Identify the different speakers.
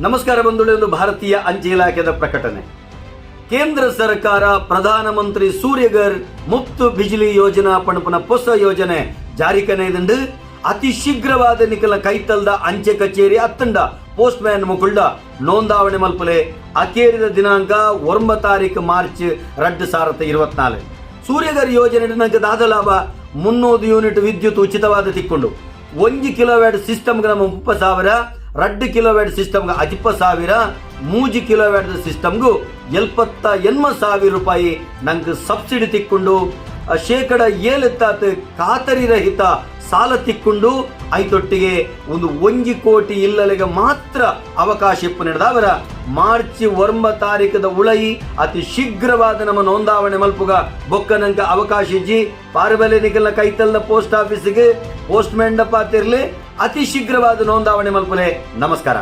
Speaker 1: ನಮಸ್ಕಾರ ಬಂಧುಗಳೇ, ಒಂದು ಭಾರತೀಯ ಅಂಚೆ ಇಲಾಖೆದ ಪ್ರಕಟಣೆ. ಕೇಂದ್ರ ಸರ್ಕಾರ ಪ್ರಧಾನಮಂತ್ರಿ ಸೂರ್ಯಗರ್ ಮುಫ್ತ್ ಬಿಜಿಲಿ ಯೋಜನಾ ಪಣಪನ ಹೊಸ ಯೋಜನೆ ಜಾರಿಕನೆಯದುಂಡು ಅತಿ ಶೀಘ್ರವಾದ ನಿಕಲ ಕೈತಲ್ದ ಅಂಚೆ ಕಚೇರಿ ಅತ್ತಂಡ ಪೋಸ್ಟ್ ಮ್ಯಾನ್ ಮುಕುಳ್ಳ ನೋಂದಾವಣೆ ಮಲ್ಪಲೆ ಅಕೇರಿದ ದಿನಾಂಕ 9 ತಾರೀಕು ಮಾರ್ಚ್ 2024. ಸೂರ್ಯಗರ್ ಯೋಜನೆ ದಾದ ಲಾಭ 300 ಯೂನಿಟ್ ವಿದ್ಯುತ್ ಉಚಿತವಾದ ತಿಕ್ಕೊಂಡು 1 kilowatt system 30,000, 2 kilowatt system 10,000, 3 kilowatt ಸಿಸ್ಟಮ್ಗೂ 78,000 ರೂಪಾಯಿ ನಂಗೆ ಸಬ್ಸಿಡಿ ತಿಕ್ಕೊಂಡು 7% ಖಾತರಿ ರಹಿತ ಸಾಲ ತಿಕ್ಕೊಂಡು ಐತೊಟ್ಟಿಗೆ ಒಂದು 1 ಕೋಟಿ ಇಲ್ಲಲೆಗೆ ಮಾತ್ರ ಅವಕಾಶ ನಡೆದವರ ಮಾರ್ಚ್ 9 ತಾರೀಕದ ಉಳೈ ಅತಿ ಶೀಘ್ರವಾದ ನಮ್ಮ ನೋಂದಾವಣೆ ಮಲ್ಪುಗ ಬೊಕ್ಕ ನಂಗೆ ಅವಕಾಶ ಇಜ್ಜಿ ಪಾರ್ಬಲೆ ನಿಕಲ್ನ ಕೈತಲ್ದ ಪೋಸ್ಟ್ ಆಫೀಸಿಗೆ ಪೋಸ್ಟ್ ಮ್ಯಾನ್ ಪಾತಿರ್ಲಿ ಅತಿ ಶೀಘ್ರವಾದ ನೋಂದಾವಣೆ ಮಲ್ಪಲೆ. ನಮಸ್ಕಾರ.